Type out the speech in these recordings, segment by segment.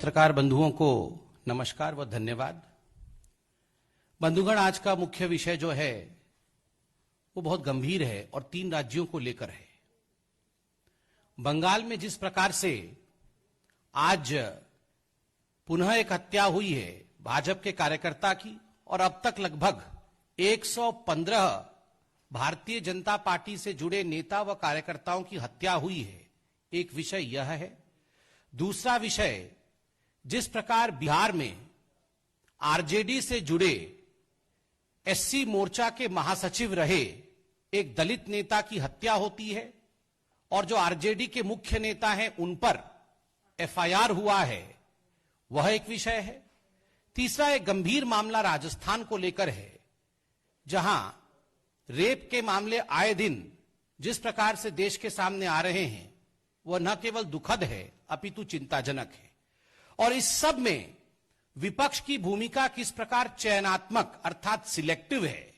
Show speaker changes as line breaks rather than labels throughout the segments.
पत्रकार बंधुओं को नमस्कार व धन्यवाद। बंधुगण, आज का मुख्य विषय जो है वो बहुत गंभीर है और 3 राज्यों को लेकर है। बंगाल में जिस प्रकार से आज पुनः एक हत्या हुई है भाजपा के कार्यकर्ता की, और अब तक लगभग 115 भारतीय जनता पार्टी से जुड़े नेता व कार्यकर्ताओं की हत्या हुई है, एक विषय यह है। दूसरा विषय, जिस प्रकार बिहार में आरजेडी से जुड़े एससी मोर्चा के महासचिव रहे एक दलित नेता की हत्या होती है और जो आरजेडी के मुख्य नेता हैं उन पर एफआईआर हुआ है, वह एक विषय है। तीसरा एक गंभीर मामला राजस्थान को लेकर है, जहां रेप के मामले आए दिन जिस प्रकार से देश के सामने आ रहे हैं वह न केवल दुखद है अपितु चिंताजनक है। और इस सब में विपक्ष की भूमिका किस प्रकार चयनात्मक अर्थात सिलेक्टिव है,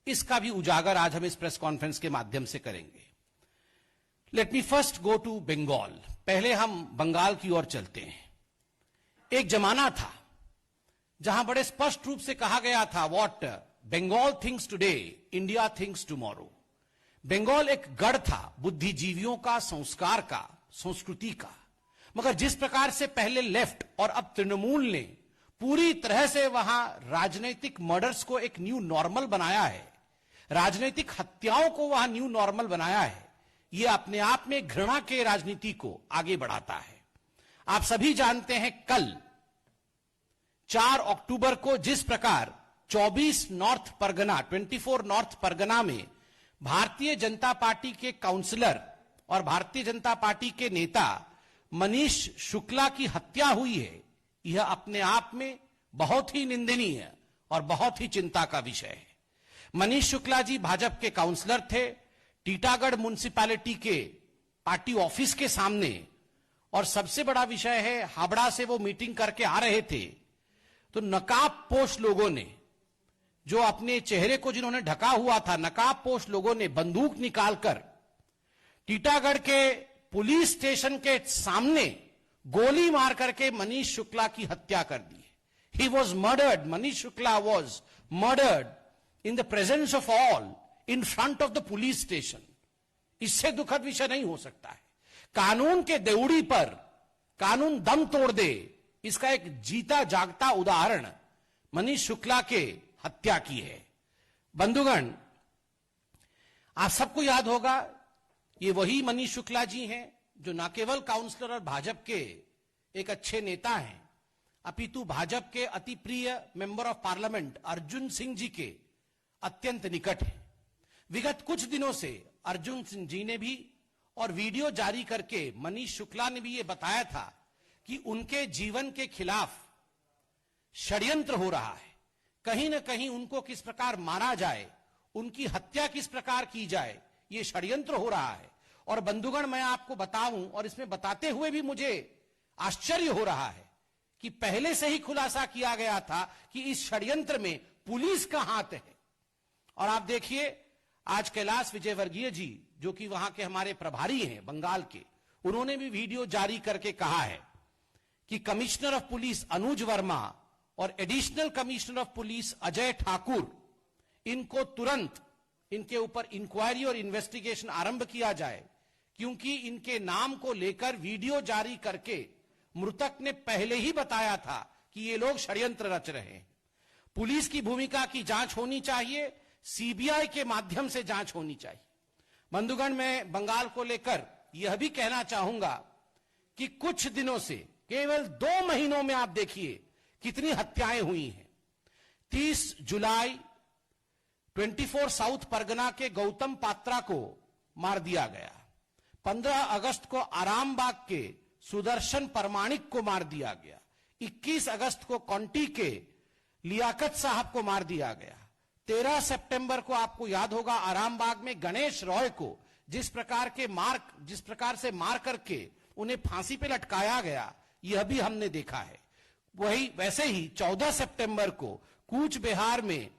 इसका भी उजागर आज हम इस प्रेस कॉन्फ्रेंस के माध्यम से करेंगे। Let me first go to Bengal. पहले हम बंगाल की ओर चलते हैं। एक जमाना था जहां बड़े स्पष्ट रूप से कहा गया था, what Bengal thinks today India thinks tomorrow. Bengal एक गढ़ था बुद्धिजीवियों का, संस्कार का, संस्कृति का। मगर जिस प्रकार से पहले लेफ्ट और अब तृणमूल ने पूरी तरह से वहां राजनीतिक मर्डर्स को एक न्यू नॉर्मल बनाया है, राजनीतिक हत्याओं को वहां न्यू नॉर्मल बनाया है, यह अपने आप में घृणा के राजनीति को आगे बढ़ाता है। आप सभी जानते हैं कल 4 अक्टूबर को जिस प्रकार 24 नॉर्थ परगना में भारतीय जनता पार्टी के काउंसलर और भारतीय जनता पार्टी के नेता मनीष शुक्ला की हत्या हुई है, यह अपने आप में बहुत ही निंदनीय और बहुत ही चिंता का विषय है। मनीष शुक्ला जी भाजपा के काउंसलर थे, टीटागढ़ म्युनिसिपैलिटी के पार्टी ऑफिस के सामने, और सबसे बड़ा विषय है हावड़ा से वो मीटिंग करके आ रहे थे तो नकाबपोश लोगों ने, जो अपने चेहरे को जिन्होंने ढका हुआ था, नकाबपोश लोगों ने बंदूक निकालकर टीटागढ़ के पुलिस स्टेशन के सामने गोली मार करके मनीष शुक्ला की हत्या कर दी। He was murdered, Manish Shukla was murdered in the presence of all, in front of the police station. इससे दुखद विषय नहीं हो सकता है। कानून के देउड़ी पर कानून दम तोड़ दे, इसका एक जीता जागता उदाहरण मनीष शुक्ला के हत्या की है। बंधुगण, आप सबको याद होगा, ये वही मनीष शुक्ला जी हैं जो न केवल काउंसलर और भाजपा के एक अच्छे नेता हैं, अपितु भाजपा के अति प्रिय member of parliament Arjun Singh ji के अत्यंत निकट हैं। विगत कुछ दिनों से अर्जुन सिंह जी ने भी और वीडियो जारी करके मनीष शुक्ला ने भी ये बताया था कि उनके जीवन के खिलाफ षड्यंत्र हो रहा है, कहीं ना कहीं उनको किस प्रकार मारा जाए, उनकी हत्या किस प्रकार की जाए, यह षड्यंत्र हो रहा है। और बंधुगण, मैं आपको बताऊं, और इसमें बताते हुए भी मुझे आश्चर्य हो रहा है कि पहले से ही खुलासा किया गया था कि इस षड्यंत्र में पुलिस का हाथ है। और आप देखिए, आज कैलाश विजयवर्गीय जी, जो कि वहां के हमारे प्रभारी हैं बंगाल के, उन्होंने भी वीडियो जारी करके कहा है कि कमिश्नर ऑफ पुलिस अनुज वर्मा और additional commissioner of police Ajay Thakur, इनको तुरंत इनके ऊपर इंक्वायरी और इन्वेस्टिगेशन आरंभ किया जाए, क्योंकि इनके नाम को लेकर वीडियो जारी करके मृतक ने पहले ही बताया था कि ये लोग षड्यंत्र रच रहे हैं। पुलिस की भूमिका की जांच होनी चाहिए, सीबीआई के माध्यम से जांच होनी चाहिए। बंधुगण, मैं बंगाल को लेकर यह भी कहना चाहूंगा कि कुछ दिनों से, केवल 2 महीनों में आप देखिए कितनी हत्याएं हुई हैं। 30 जुलाई 24 साउथ परगना के गौतम पात्रा को मार दिया गया। 15 अगस्त को आरामबाग के सुदर्शन परमाणिक को मार दिया गया। 21 अगस्त को कॉन्टी के लियाकत साहब को मार दिया गया। 13 सितंबर को आपको याद होगा आरामबाग में गणेश रॉय को जिस प्रकार से मार करके उन्हें फांसी पे लटकाया गया, यह भी हमने देखा है। वैसे ही 14 सितंबर को कूच बिहार में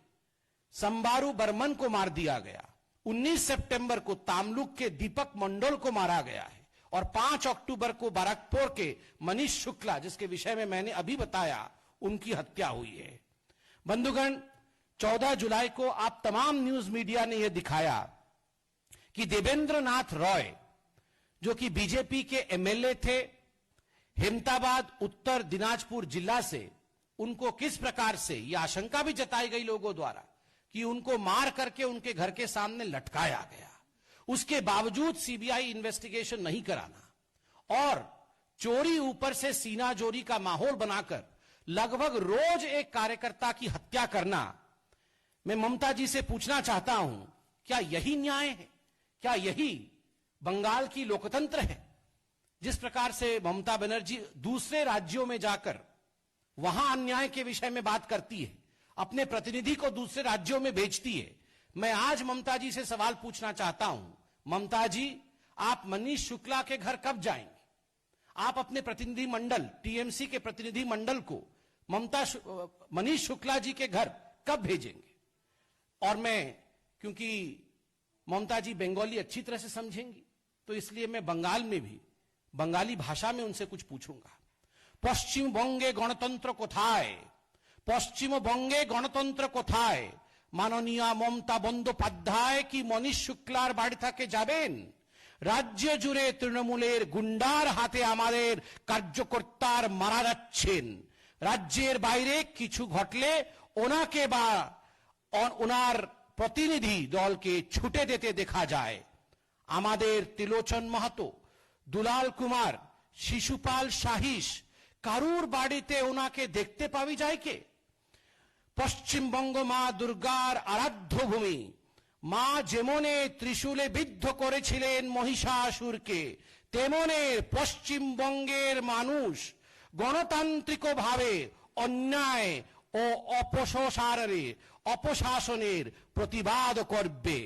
संबारू बर्मन को मार दिया गया। 19 सितंबर को तामलुक के दीपक मंडल को मारा गया है। और 5 अक्टूबर को बाराकपुर के मनीष शुक्ला, जिसके विषय में मैंने अभी बताया, उनकी हत्या हुई है। बंधुगण, 14 जुलाई को आप तमाम न्यूज मीडिया ने यह दिखाया कि देवेंद्र नाथ रॉय, जो कि बीजेपी के एमएलए थे, हेमताबाद उत्तर दिनाजपुर जिला से, उनको किस प्रकार से यह आशंका भी जताई गई लोगों द्वारा कि उनको मार करके उनके घर के सामने लटकाया गया। उसके बावजूद सीबीआई इन्वेस्टिगेशन नहीं कराना और चोरी ऊपर से सीना जोरी का माहौल बनाकर लगभग रोज एक कार्यकर्ता की हत्या करना, मैं ममता जी से पूछना चाहता हूं, क्या यही न्याय है? क्या यही बंगाल की लोकतंत्र है? जिस प्रकार से ममता बनर्जी दूसरे राज्यों में जाकर वहां अन्याय के विषय में बात करती है, अपने प्रतिनिधि को दूसरे राज्यों में भेजती है, मैं आज ममता जी से सवाल पूछना चाहता हूं, ममता जी, आप मनीष शुक्ला के घर कब जाएंगे? आप अपने प्रतिनिधि मंडल, टीएमसी के प्रतिनिधि मंडल को मनीष शुक्ला जी के घर कब भेजेंगे? और मैं, क्योंकि ममता जी बंगाली अच्छी तरह से समझेंगी, तो इसलिए मैं बंगाल में भी बंगाली भाषा में उनसे कुछ पूछूंगा। पश्चिम बंगे गणतंत्र कोथाय, पश्चिम बंगे गणतंत्र कोथाय, মাননীয় মমতা বন্দ্যোপাধ্যায় কি মনীষ শুক্লার বাড়ি থেকে যাবেন? রাজ্য জুড়ে তৃণমূলের গুন্ডার হাতে আমাদের কার্যকর্তার মারা যাচ্ছেন। রাজ্যের বাইরে কিছু ঘটলে ওনাকে বা ওনার প্রতিনিধি দলকে ছুটে যেতে দেখা যায়। আমাদের ত্রিলোচন মাহাতো, দুলাল কুমার, শিশুপাল সাহিস, কারুর বাড়িতে ওনাকে দেখতে পাওয়া যায় কে? পশ্চিমবঙ্গ মা দুর্গার আরাধ্য ভূমি, মা যেমনে ত্রিশূলে বিদ্ধ করেছিলেন মহিষাসুরকে, তেমনে পশ্চিমবঙ্গের মানুষ গণতান্ত্রিকভাবে অন্যায় ও অপশাসনের প্রতিবাদ করবে।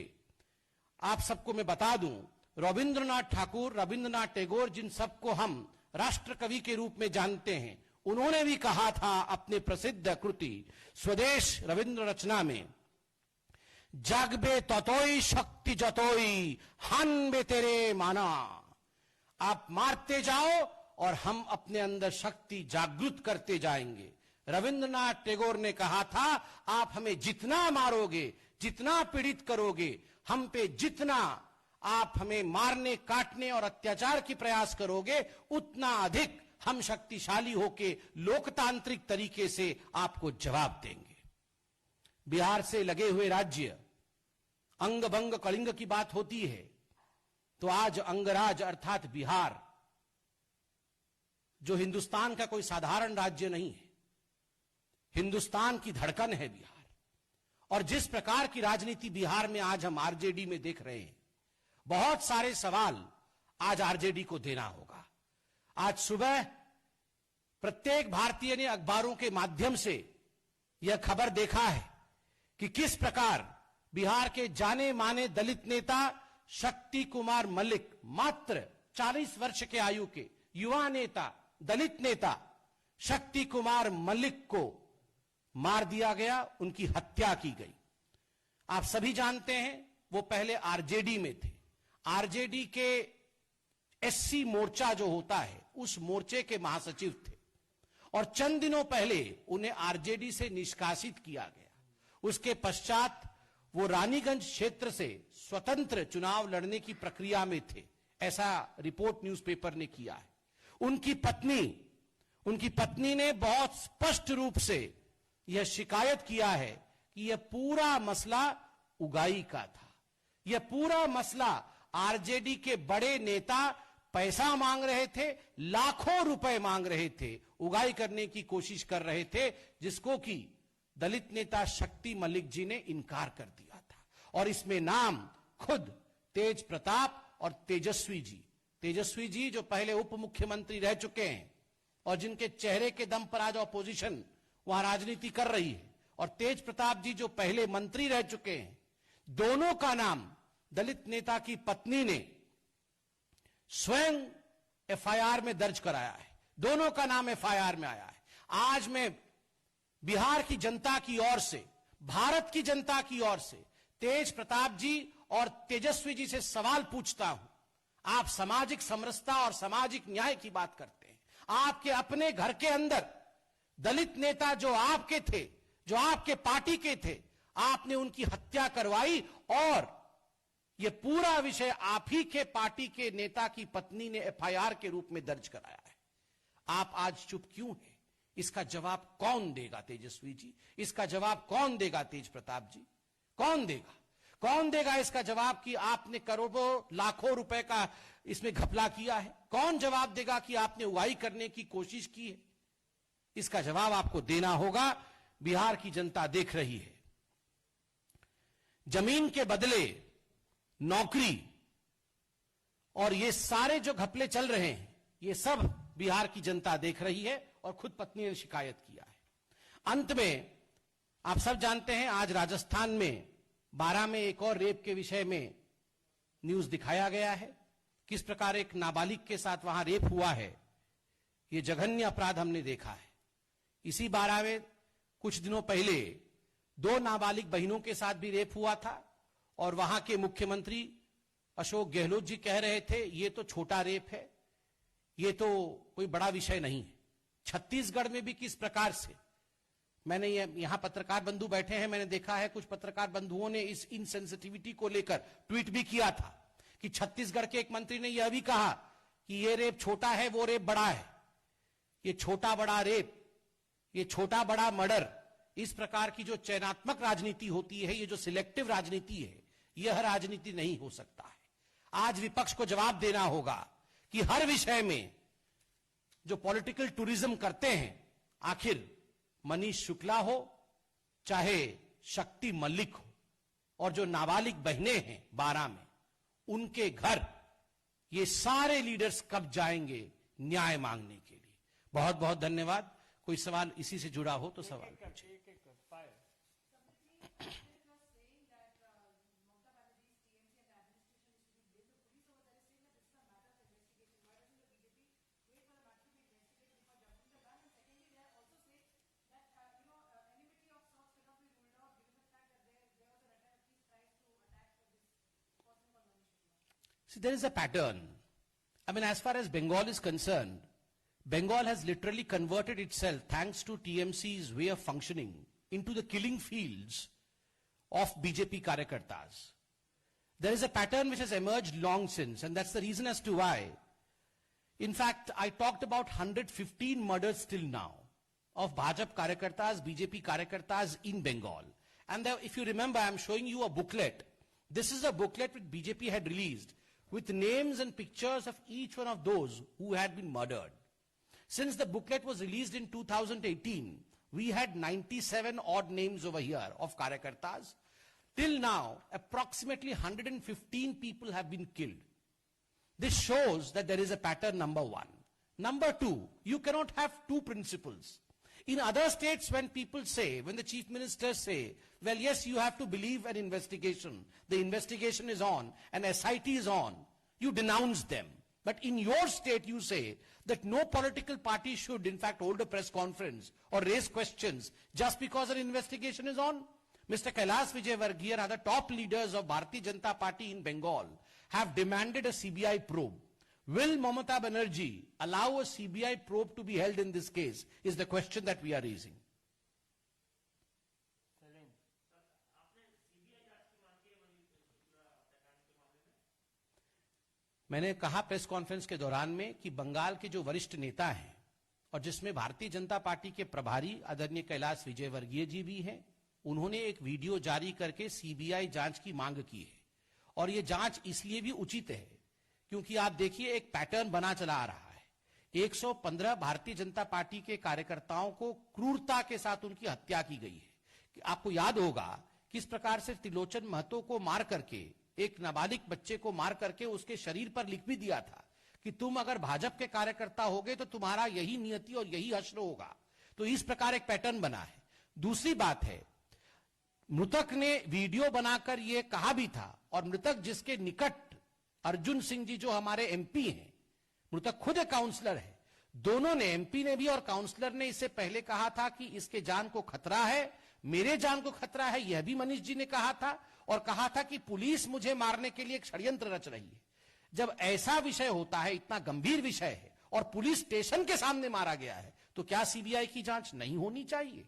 आप सबको मैं बता दूं, रविंद्रनाथ ठाकुर, रविंद्रनाथ टैगोर, जिन सबको हम राष्ट्र कवि के रूप में जानते हैं, उन्होंने भी कहा था अपने प्रसिद्ध कृति स्वदेश रविंद्र रचना में, जागबे ततोई शक्ति जतोई हानबे तेरे माना। आप मारते जाओ और हम अपने अंदर शक्ति जागृत करते जाएंगे। रविंद्रनाथ टैगोर ने कहा था, आप हमें जितना मारोगे, जितना पीड़ित करोगे, हम पे जितना आप हमें मारने, काटने और अत्याचार की प्रयास करोगे, उतना अधिक हम शक्तिशाली होके लोकतांत्रिक तरीके से आपको जवाब देंगे। बिहार से लगे हुए राज्य, अंग भंग कलिंग की बात होती है, तो आज अंगराज अर्थात बिहार, जो हिंदुस्तान का कोई साधारण राज्य नहीं है, हिंदुस्तान की धड़कन है बिहार। और जिस प्रकार की राजनीति बिहार में आज हम आरजेडी में देख रहे हैं, बहुत सारे सवाल आज आरजेडी को देना होगा। आज सुबह प्रत्येक भारतीय ने अखबारों के माध्यम से यह खबर देखा है कि किस प्रकार बिहार के जाने माने दलित नेता शक्ति कुमार मलिक, मात्र 40 वर्ष के आयु के युवा नेता, दलित नेता शक्ति कुमार मलिक को मार दिया गया, उनकी हत्या की गई। आप सभी जानते हैं वो पहले आरजेडी में थे। आरजेडी के एससी मोर्चा जो होता है, उस मोर्चे के महासचिव थे और चंद दिनों पहले उन्हें आरजेडी से निष्कासित किया गया। उसके पश्चात वो रानीगंज क्षेत्र से स्वतंत्र चुनाव लड़ने की प्रक्रिया में थे, ऐसा रिपोर्ट न्यूज़पेपर ने किया है। उनकी पत्नी ने बहुत स्पष्ट रूप से यह शिकायत किया है कि यह पूरा मसला उगाई का था। यह पूरा मसला आरजेडी के बड़े नेता पैसा मांग रहे थे, लाखों रुपए मांग रहे थे, उगाई करने की कोशिश कर रहे थे, जिसको कि दलित नेता शक्ति मलिक जी ने इनकार कर दिया था। और इसमें नाम खुद तेज प्रताप और तेजस्वी जी जो पहले उप मुख्यमंत्री रह चुके हैं और जिनके चेहरे के दम पर आज ऑपोजिशन वहां राजनीति कर रही है, और तेज प्रताप जी जो पहले मंत्री रह चुके हैं, दोनों का नाम दलित नेता की पत्नी ने स्वयं एफआईआर में दर्ज कराया है। दोनों का नाम एफआईआर में आया है। आज मैं बिहार की जनता की ओर से, भारत की जनता की ओर से तेज प्रताप जी और तेजस्वी जी से सवाल पूछता हूं, आप सामाजिक समरसता और सामाजिक न्याय की बात करते हैं। आपके अपने घर के अंदर दलित नेता जो आपके थे, जो आपके पार्टी के थे, आपने उनकी हत्या करवाई और यह पूरा विषय आप ही के पार्टी के नेता की पत्नी ने एफआईआर के रूप में दर्ज कराया है। आप आज चुप क्यों हैं? इसका जवाब कौन देगा तेजस्वी जी? इसका जवाब कौन देगा तेज प्रताप जी? कौन देगा? कौन देगा इसका जवाब कि आपने करोड़ों लाखों रुपए का इसमें घपला किया है? कौन जवाब देगा कि आपने उगाही करने की कोशिश की है? इसका जवाब आपको देना होगा। बिहार की जनता देख रही है। जमीन के बदले नौकरी और ये सारे जो घपले चल रहे हैं, ये सब बिहार की जनता देख रही है और खुद पत्नी ने शिकायत किया है। अंत में आप सब जानते हैं, आज राजस्थान में 12 में एक और रेप के विषय में न्यूज दिखाया गया है। किस प्रकार एक नाबालिग के साथ वहां रेप हुआ है, यह जघन्य अपराध हमने देखा है। इसी 12 में कुछ दिनों पहले 2 नाबालिग बहनों के साथ भी रेप हुआ था और वहां के मुख्यमंत्री अशोक गहलोत जी कह रहे थे ये तो छोटा रेप है, ये तो कोई बड़ा विषय नहीं है। छत्तीसगढ़ में भी किस प्रकार से, मैंने यहां पत्रकार बंधु बैठे हैं, मैंने देखा है कुछ पत्रकार बंधुओं ने इस इनसेंसिटिविटी को लेकर ट्वीट भी किया था कि छत्तीसगढ़ के एक मंत्री ने यह भी कहा कि यह रेप छोटा है, वो रेप बड़ा है। ये छोटा बड़ा रेप, ये छोटा बड़ा मर्डर, इस प्रकार की जो चयनात्मक राजनीति होती है, ये जो सिलेक्टिव राजनीति है, यह राजनीति नहीं हो सकता है। आज विपक्ष को जवाब देना होगा कि हर विषय में जो पॉलिटिकल टूरिज्म करते हैं, आखिर मनीष शुक्ला हो चाहे शक्ति मलिक हो, और जो नाबालिग बहनें हैं 12 में, उनके घर ये सारे लीडर्स कब जाएंगे न्याय मांगने के लिए? बहुत बहुत धन्यवाद। कोई सवाल इसी से जुड़ा हो तो सवाल पूछिए। See, there is a pattern. I mean, as far as Bengal is concerned, Bengal has literally converted itself, thanks to TMC's way of functioning, into the killing fields of BJP Karyakartas. There is a pattern which has emerged long since, and that's the reason as to why. In fact, I talked about 115 murders till now of Bhajap Karyakartas, BJP Karyakartas in Bengal. And there, if you remember, I'm showing you a booklet. This is a booklet which BJP had released with names and pictures of each one of those who had been murdered. Since the booklet was released in 2018, we had 97 odd names over here of Karyakartas. Till now, approximately 115 people have been killed. This shows that there is a pattern, number one. Number two, you cannot have two principles. In other states, when people say, when the chief ministers say, well, yes, you have to believe an investigation, the investigation is on, and SIT is on, you denounce them. But in your state, you say that no political party should, in fact, hold a press conference or raise questions just because an investigation is on. Mr. Kailash Vijayvargiya and other top leaders of Bharatiya Janata Party in Bengal have demanded a CBI probe. Will Mamata Banerjee allow a CBI probe to be held in this case is the question that we are raising. मैंने कहा press conference के दौरान में कि बंगाल के जो वरिष्ठ नेता हैं और जिसमें भारतीय जनता पार्टी के प्रभारी आदरणीय कैलाश विजयवर्गीय जी भी हैं, उन्होंने एक वीडियो जारी करके सीबीआई जांच की मांग की है। और यह जांच इसलिए भी उचित है क्योंकि आप देखिए एक पैटर्न बना चला आ रहा है। 115 भारतीय जनता पार्टी के कार्यकर्ताओं को क्रूरता के साथ उनकी हत्या की गई है। आपको याद होगा किस प्रकार से त्रिलोचन महतो को मार करके, एक नाबालिग बच्चे को मार करके उसके शरीर पर लिख भी दिया था कि तुम अगर भाजपा के कार्यकर्ता होगे तो तुम्हारा यही नियति और यही हश्र होगा। तो इस प्रकार एक पैटर्न बना है। दूसरी बात है, मृतक ने वीडियो बनाकर यह कहा भी था, और मृतक जिसके निकट अर्जुन सिंह जी जो हमारे एमपी हैं, मृतक खुद एक काउंसलर है, दोनों ने, एमपी ने भी और काउंसलर ने इससे पहले कहा था कि इसके जान को खतरा है, मेरे जान को खतरा है, यह भी मनीष जी ने कहा था, और कहा था कि पुलिस मुझे मारने के लिए एक षड्यंत्र रच रही है। जब ऐसा विषय होता है, इतना गंभीर विषय है और पुलिस स्टेशन के सामने मारा गया है, तो क्या सीबीआई की जांच नहीं होनी चाहिए?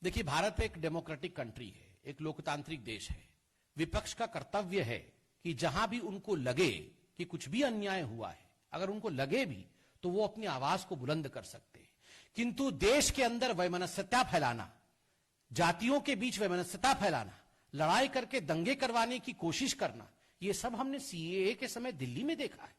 देखिए, भारत एक डेमोक्रेटिक कंट्री है, एक लोकतांत्रिक देश है। विपक्ष का कर्तव्य है कि जहां भी उनको लगे कि कुछ भी अन्याय हुआ है, अगर उनको लगे भी, तो वो अपनी आवाज को बुलंद कर सकते हैं। किंतु देश के अंदर वैमनस्यता फैलाना, जातियों के बीच वैमनस्यता फैलाना, लड़ाई करके दंगे करवाने की कोशिश करना, ये सब हमने सीएए के समय दिल्ली में देखा है।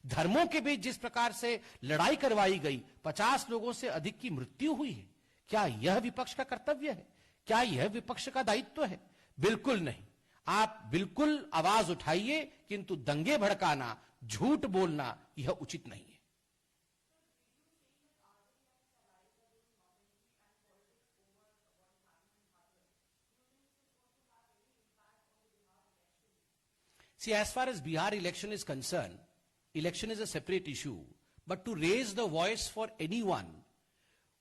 धर्मों के बीच जिस प्रकार से लड़ाई करवाई गई, 50 लोगों से अधिक की मृत्यु हुई है। क्या यह विपक्ष का कर्तव्य है? क्या यह विपक्ष का दायित्व है? बिल्कुल नहीं। आप बिल्कुल आवाज उठाइए, किंतु दंगे भड़काना, झूठ बोलना यह उचित नहीं है। See, as far as Bihar election is concerned, election is a separate issue. But to raise the voice for anyone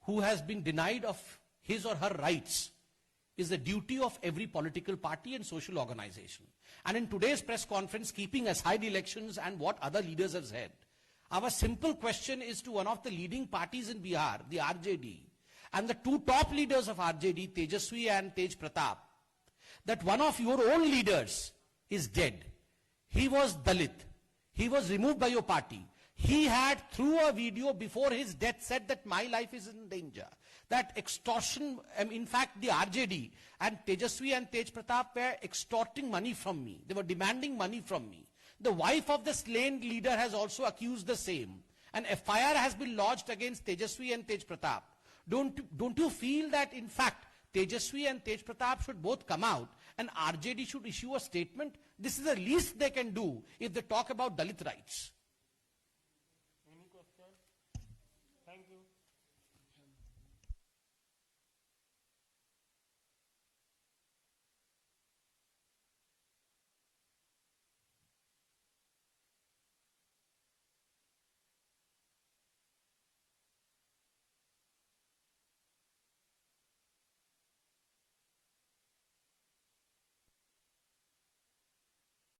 who has been denied of his or her rights is the duty of every political party and social organization. And in today's press conference, keeping aside elections and what other leaders have said, our simple question is to one of the leading parties in Bihar, the RJD, and the two top leaders of RJD, Tejaswi and Tej Pratap, that one of your own leaders is dead. He was Dalit. He was removed by your party. He had, through a video before his death, said that my life is in danger. That extortion, in fact, the RJD and Tejaswi and Tej Pratap were extorting money from me. They were demanding money from me. The wife of the slain leader has also accused the same. An FIR has been lodged against Tejaswi and Tej Pratap. Don't you feel that, in fact, Tejaswi and Tej Pratap should both come out and RJD should issue a statement? This is the least they can do if they talk about Dalit rights.